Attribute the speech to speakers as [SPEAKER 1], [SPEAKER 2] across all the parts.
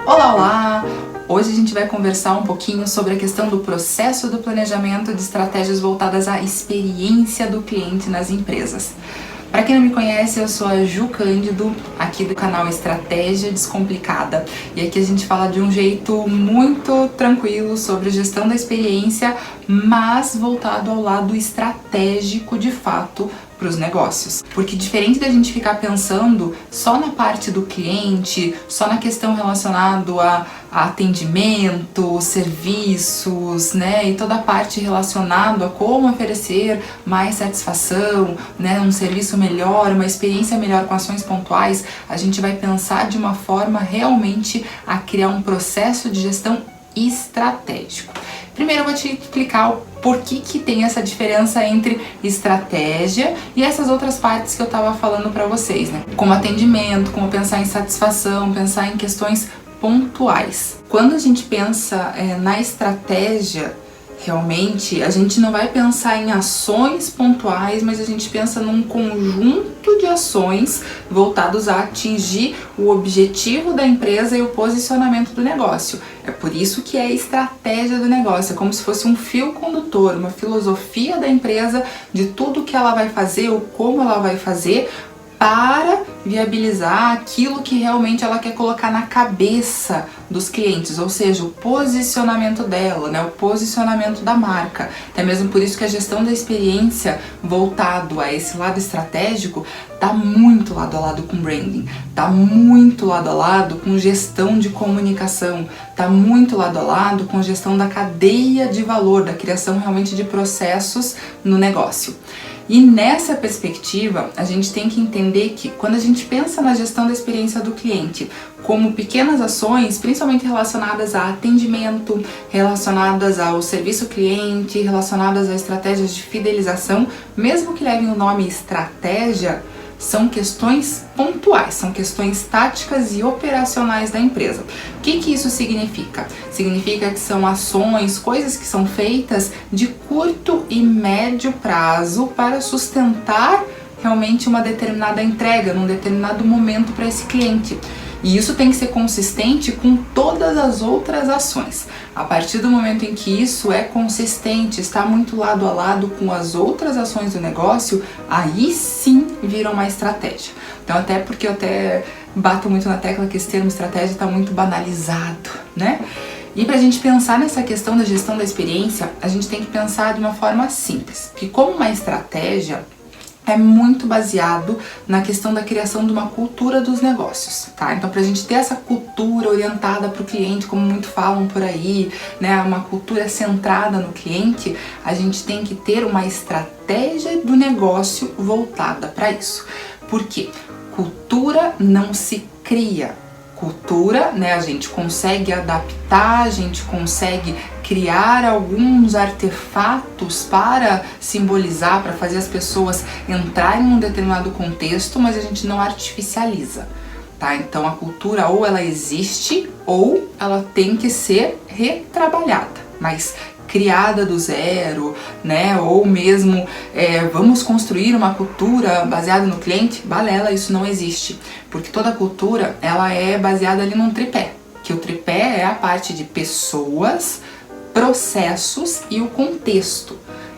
[SPEAKER 1] Olá, olá! Hoje a gente vai conversar um pouquinho sobre a questão do processo do planejamento de estratégias voltadas à experiência do cliente nas empresas. Para quem não me conhece, eu sou a Ju Cândido, aqui do canal Estratégia Descomplicada. E aqui a gente fala de um jeito muito tranquilo sobre gestão da experiência, mas voltado ao lado estratégico de fato para os negócios. Porque diferente da gente ficar pensando só na parte do cliente, só na questão relacionada a atendimento, serviços, né, e toda a parte relacionada a como oferecer mais satisfação, né, um serviço melhor, uma experiência melhor com ações pontuais, a gente vai pensar de uma forma realmente a criar um processo de gestão estratégico. Primeiro eu vou te explicar o porquê que tem essa diferença entre estratégia e essas outras partes que eu estava falando para vocês, né? Como atendimento, como pensar em satisfação, pensar em questões pontuais. Quando a gente pensa na estratégia, realmente a gente não vai pensar em ações pontuais, mas a gente pensa num conjunto de ações voltados a atingir o objetivo da empresa e o posicionamento do negócio. É por isso que é a estratégia do negócio, é como se fosse um fio condutor, uma filosofia da empresa de tudo que ela vai fazer ou como ela vai fazer para viabilizar aquilo que realmente ela quer colocar na cabeça dos clientes, ou seja, o posicionamento dela, né, o posicionamento da marca. Até mesmo por isso que a gestão da experiência voltado a esse lado estratégico tá muito lado a lado com branding, tá muito lado a lado com gestão de comunicação, tá muito lado a lado com gestão da cadeia de valor, da criação realmente de processos no negócio. E nessa perspectiva, a gente tem que entender que quando a gente pensa na gestão da experiência do cliente como pequenas ações, principalmente relacionadas a atendimento, relacionadas ao serviço cliente, relacionadas a estratégias de fidelização, mesmo que levem o nome estratégia, são questões pontuais, são questões táticas e operacionais da empresa. O que isso significa? Significa que são ações, coisas que são feitas de curto e médio prazo para sustentar realmente uma determinada entrega, num determinado momento para esse cliente. E isso tem que ser consistente com todas as outras ações. A partir do momento em que isso é consistente, está muito lado a lado com as outras ações do negócio, aí sim vira uma estratégia. Então até porque eu até bato muito na tecla que esse termo estratégia está muito banalizado, né? E para a gente pensar nessa questão da gestão da experiência, a gente tem que pensar de uma forma simples. Que como uma estratégia é muito baseado na questão da criação de uma cultura dos negócios, tá? Então, pra gente ter essa cultura orientada para o cliente, como muito falam por aí, né, uma cultura centrada no cliente, a gente tem que ter uma estratégia do negócio voltada para isso. Por quê? Cultura não se cria. Cultura, né, a gente consegue adaptar, a gente consegue criar alguns artefatos para simbolizar, para fazer as pessoas entrarem em um determinado contexto, mas a gente não artificializa, tá? Então a cultura ou ela existe ou ela tem que ser retrabalhada, mas criada do zero, né? Ou mesmo vamos construir uma cultura baseada no cliente, balela, isso não existe, porque toda cultura ela é baseada ali num tripé, que o tripé é a parte de pessoas, processos e o contexto,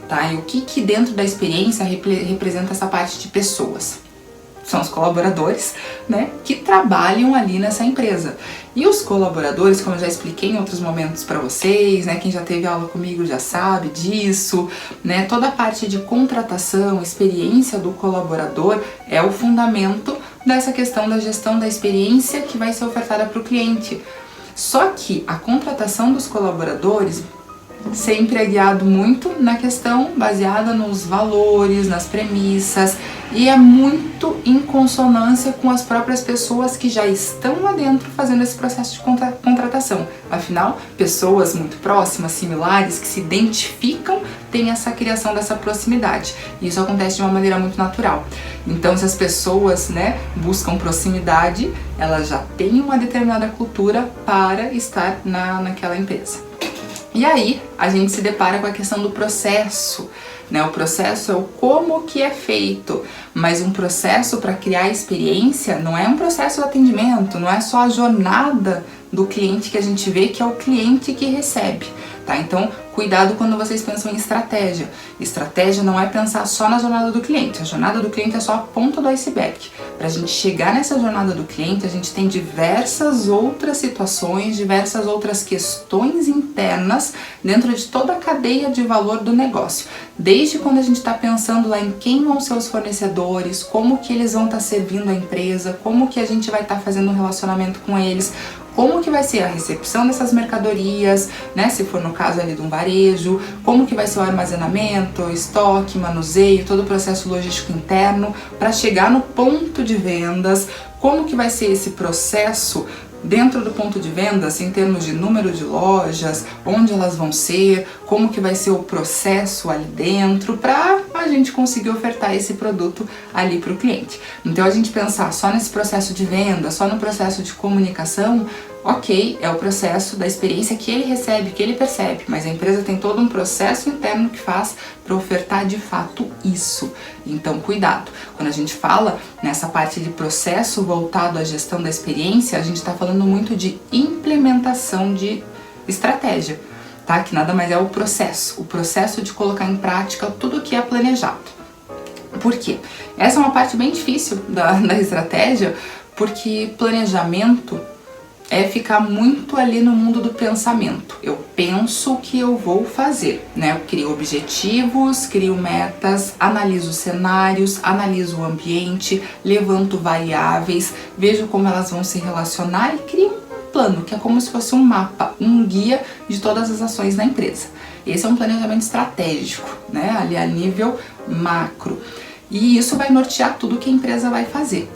[SPEAKER 1] tá? E o que dentro da experiência representa essa parte de pessoas? São os colaboradores, né, que trabalham ali nessa empresa. E os colaboradores, como eu já expliquei em outros momentos para vocês, né, quem já teve aula comigo já sabe disso, né, toda a parte de contratação, experiência do colaborador é o fundamento dessa questão da gestão da experiência que vai ser ofertada para o cliente. Só que a contratação dos colaboradores sempre é guiado muito na questão baseada nos valores, nas premissas, e é muito em consonância com as próprias pessoas que já estão lá dentro fazendo esse processo de contratação. Afinal, pessoas muito próximas, similares, que se identificam, têm essa criação dessa proximidade. E isso acontece de uma maneira muito natural. Então, se as pessoas, né, buscam proximidade, elas já têm uma determinada cultura para estar naquela empresa. E aí, a gente se depara com a questão do processo, né? O processo é o como que é feito, mas um processo para criar experiência não é um processo de atendimento, não é só a jornada do cliente que a gente vê que é o cliente que recebe, tá? Então, cuidado quando vocês pensam em estratégia. Estratégia não é pensar só na jornada do cliente. A jornada do cliente é só a ponta do iceberg. Para a gente chegar nessa jornada do cliente, a gente tem diversas outras situações, diversas outras questões internas dentro de toda a cadeia de valor do negócio. Desde quando a gente está pensando lá em quem vão ser os fornecedores, como que eles vão estar servindo a empresa, como que a gente vai estar fazendo um relacionamento com eles, como que vai ser a recepção dessas mercadorias, né, se for no caso ali de um varejo, como que vai ser o armazenamento, estoque, manuseio, todo o processo logístico interno para chegar no ponto de vendas, como que vai ser esse processo dentro do ponto de vendas, em termos de número de lojas, onde elas vão ser, como que vai ser o processo ali dentro, para a gente conseguir ofertar esse produto ali para o cliente. Então a gente pensar só nesse processo de venda, só no processo de comunicação, ok, é o processo da experiência que ele recebe, que ele percebe, mas a empresa tem todo um processo interno que faz para ofertar de fato isso. Então, cuidado. Quando a gente fala nessa parte de processo voltado à gestão da experiência, a gente está falando muito de implementação de estratégia, tá? Que nada mais é o processo de colocar em prática tudo o que é planejado. Por quê? Essa é uma parte bem difícil da estratégia, porque planejamento é ficar muito ali no mundo do pensamento. Eu penso o que eu vou fazer, né? Eu crio objetivos, crio metas, analiso cenários, analiso o ambiente, levanto variáveis, vejo como elas vão se relacionar e crio um plano, que é como se fosse um mapa, um guia de todas as ações da empresa. Esse é um planejamento estratégico, né? Ali a nível macro. E isso vai nortear tudo que a empresa vai fazer.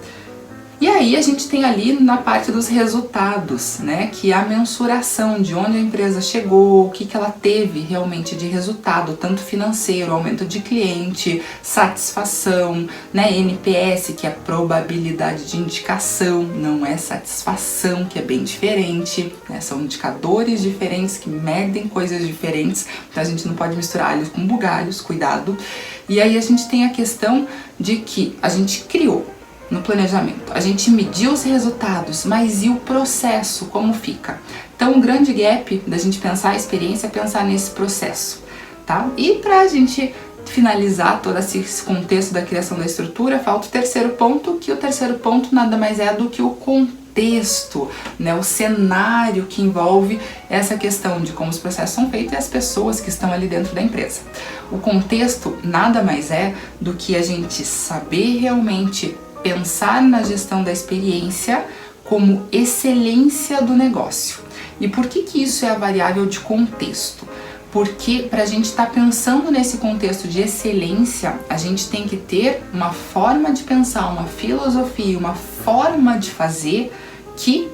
[SPEAKER 1] E aí a gente tem ali na parte dos resultados, né, que é a mensuração de onde a empresa chegou, o que ela teve realmente de resultado, tanto financeiro, aumento de cliente, satisfação, né, NPS, que é probabilidade de indicação, não é satisfação, que é bem diferente, né, são indicadores diferentes que medem coisas diferentes, então a gente não pode misturar alhos com bugalhos, cuidado. E aí a gente tem a questão de que a gente criou no planejamento, a gente mediu os resultados, mas e o processo, como fica? Então, o grande gap da gente pensar a experiência é pensar nesse processo, tá? E pra gente finalizar todo esse contexto da criação da estrutura, falta o terceiro ponto, que o terceiro ponto nada mais é do que o contexto, né? O cenário que envolve essa questão de como os processos são feitos e as pessoas que estão ali dentro da empresa. O contexto nada mais é do que a gente saber realmente pensar na gestão da experiência como excelência do negócio. E por que isso é a variável de contexto? Porque para a gente estar pensando nesse contexto de excelência, a gente tem que ter uma forma de pensar, uma filosofia, uma forma de fazer que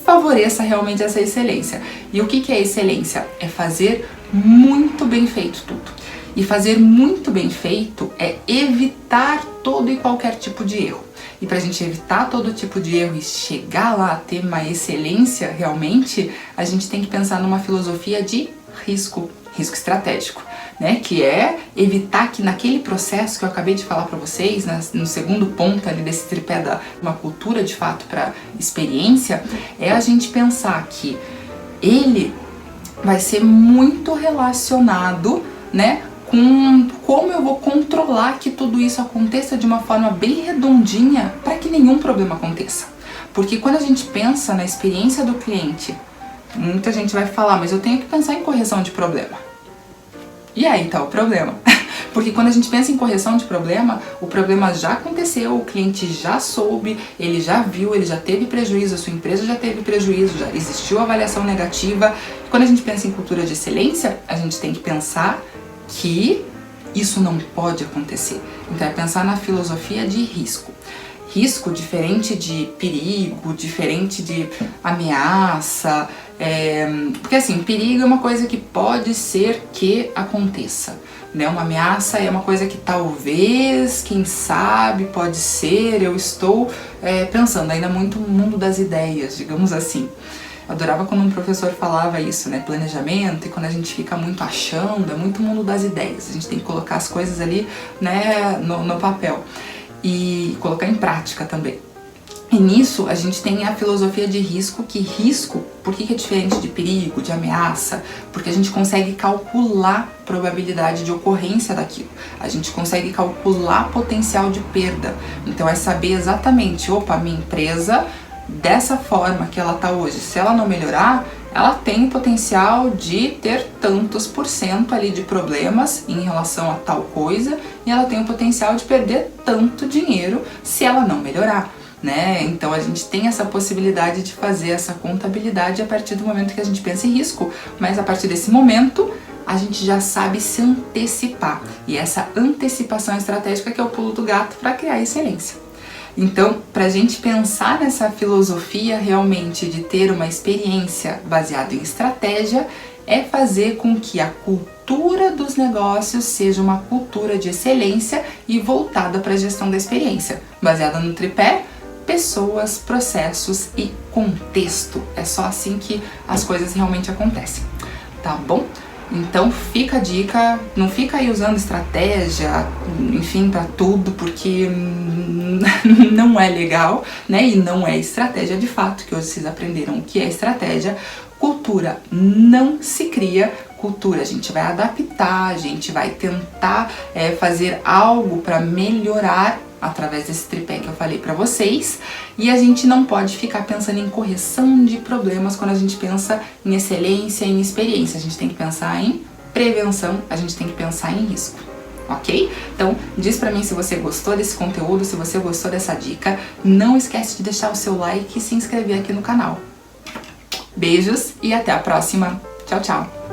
[SPEAKER 1] favoreça realmente essa excelência. E o que é excelência? É fazer muito bem feito tudo. E fazer muito bem feito é evitar todo e qualquer tipo de erro. E para a gente evitar todo tipo de erro e chegar lá a ter uma excelência realmente, a gente tem que pensar numa filosofia de risco estratégico, né? Que é evitar que naquele processo que eu acabei de falar para vocês, né, no segundo ponto ali desse tripé da uma cultura de fato para experiência, é a gente pensar que ele vai ser muito relacionado, né, com como eu vou controlar que tudo isso aconteça de uma forma bem redondinha para que nenhum problema aconteça. Porque quando a gente pensa na experiência do cliente, muita gente vai falar, mas eu tenho que pensar em correção de problema. E aí tá o problema. Porque quando a gente pensa em correção de problema, o problema já aconteceu, o cliente já soube, ele já viu, ele já teve prejuízo, a sua empresa já teve prejuízo, já existiu avaliação negativa. Quando a gente pensa em cultura de excelência, a gente tem que pensar que isso não pode acontecer. Então é pensar na filosofia de risco. Risco diferente de perigo, diferente de ameaça, porque assim, perigo é uma coisa que pode ser que aconteça, né? Uma ameaça é uma coisa que talvez, quem sabe, pode ser, eu estou pensando ainda muito no mundo das ideias, digamos assim. Eu adorava quando um professor falava isso, né, planejamento, e quando a gente fica muito achando, é muito mundo das ideias, a gente tem que colocar as coisas ali, né, no papel e colocar em prática também. E nisso a gente tem a filosofia de risco, que risco, por que é diferente de perigo, de ameaça? Porque a gente consegue calcular a probabilidade de ocorrência daquilo, a gente consegue calcular potencial de perda. Então é saber exatamente, opa, minha empresa, dessa forma que ela está hoje, se ela não melhorar, ela tem o potencial de ter tantos % ali de problemas em relação a tal coisa, e ela tem o potencial de perder tanto dinheiro se ela não melhorar. Né? Então a gente tem essa possibilidade de fazer essa contabilidade a partir do momento que a gente pensa em risco, mas a partir desse momento a gente já sabe se antecipar, e essa antecipação estratégica que é o pulo do gato para criar excelência. Então, para a gente pensar nessa filosofia realmente de ter uma experiência baseada em estratégia, é fazer com que a cultura dos negócios seja uma cultura de excelência e voltada para a gestão da experiência, baseada no tripé: pessoas, processos e contexto. É só assim que as coisas realmente acontecem, tá bom? Então fica a dica, não fica aí usando estratégia, enfim, para tudo, porque não é legal, né? E não é estratégia de fato, que hoje vocês aprenderam o que é estratégia. Cultura não se cria, cultura a gente vai adaptar, a gente vai tentar fazer algo para melhorar através desse tripé que eu falei para vocês, e a gente não pode ficar pensando em correção de problemas quando a gente pensa em excelência, em experiência. A gente tem que pensar em prevenção, a gente tem que pensar em risco, ok? Então diz pra mim se você gostou desse conteúdo, se você gostou dessa dica. Não esquece de deixar o seu like e se inscrever aqui no canal. Beijos e até a próxima. Tchau, tchau!